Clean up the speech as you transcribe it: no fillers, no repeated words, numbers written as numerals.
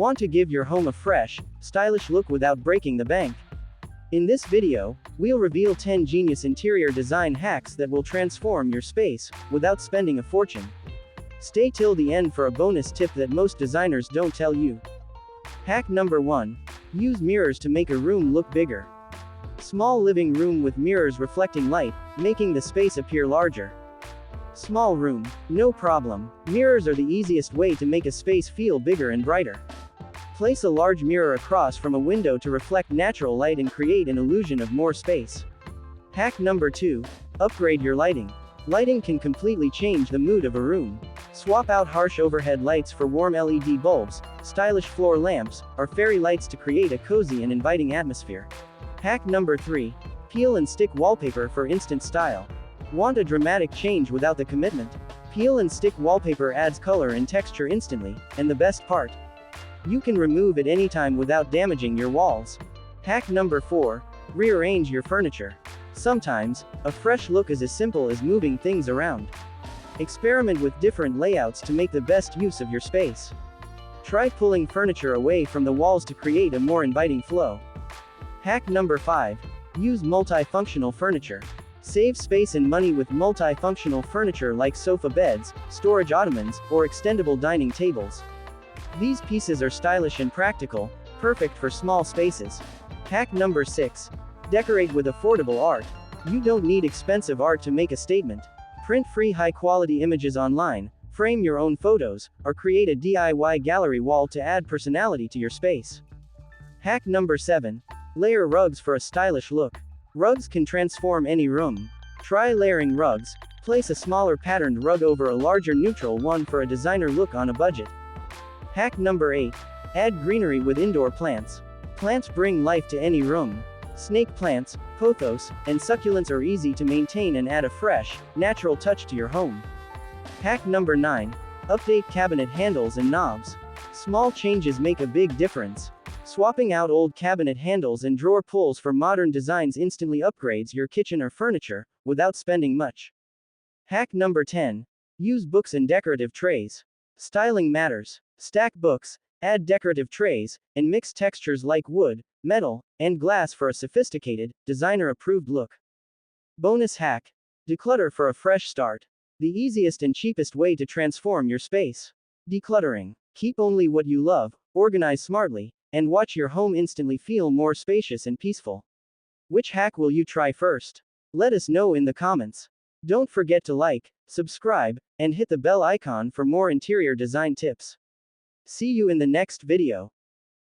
Want to give your home a fresh, stylish look without breaking the bank? In this video, we'll reveal 10 genius interior design hacks that will transform your space, without spending a fortune. Stay till the end for a bonus tip that most designers don't tell you. Hack number 1. Use mirrors to make a room look bigger. Small living room with mirrors reflecting light, making the space appear larger. Small room, no problem. Mirrors are the easiest way to make a space feel bigger and brighter. Place a large mirror across from a window to reflect natural light and create an illusion of more space. Hack number 2. Upgrade your lighting. Lighting can completely change the mood of a room. Swap out harsh overhead lights for warm LED bulbs, stylish floor lamps, or fairy lights to create a cozy and inviting atmosphere. Hack number 3. Peel and stick wallpaper for instant style. Want a dramatic change without the commitment? Peel and stick wallpaper adds color and texture instantly, and the best part, you can remove it anytime without damaging your walls. Hack number 4. Rearrange your furniture. Sometimes, a fresh look is as simple as moving things around. Experiment with different layouts to make the best use of your space. Try pulling furniture away from the walls to create a more inviting flow. Hack number 5. Use multifunctional furniture. Save space and money with multifunctional furniture like sofa beds, storage ottomans, or extendable dining tables. These pieces are stylish and practical, perfect for small spaces. Hack number 6. Decorate with affordable art. You don't need expensive art to make a statement. Print free high-quality images online, frame your own photos, or create a DIY gallery wall to add personality to your space. Hack number 7. Layer rugs for a stylish look. Rugs can transform any room. Try layering rugs. Place a smaller patterned rug over a larger neutral one for a designer look on a budget. Hack number 8. Add greenery with indoor plants. Plants bring life to any room. Snake plants, pothos, and succulents are easy to maintain and add a fresh, natural touch to your home. Hack number 9. Update cabinet handles and knobs. Small changes make a big difference. Swapping out old cabinet handles and drawer pulls for modern designs instantly upgrades your kitchen or furniture, without spending much. Hack number 10. Use books and decorative trays. Styling matters. Stack books, add decorative trays, and mix textures like wood, metal, and glass for a sophisticated, designer-approved look. Bonus hack. Declutter for a fresh start. The easiest and cheapest way to transform your space. Decluttering. Keep only what you love, organize smartly, and watch your home instantly feel more spacious and peaceful. Which hack will you try first? Let us know in the comments. Don't forget to like, subscribe, and hit the bell icon for more interior design tips. See you in the next video.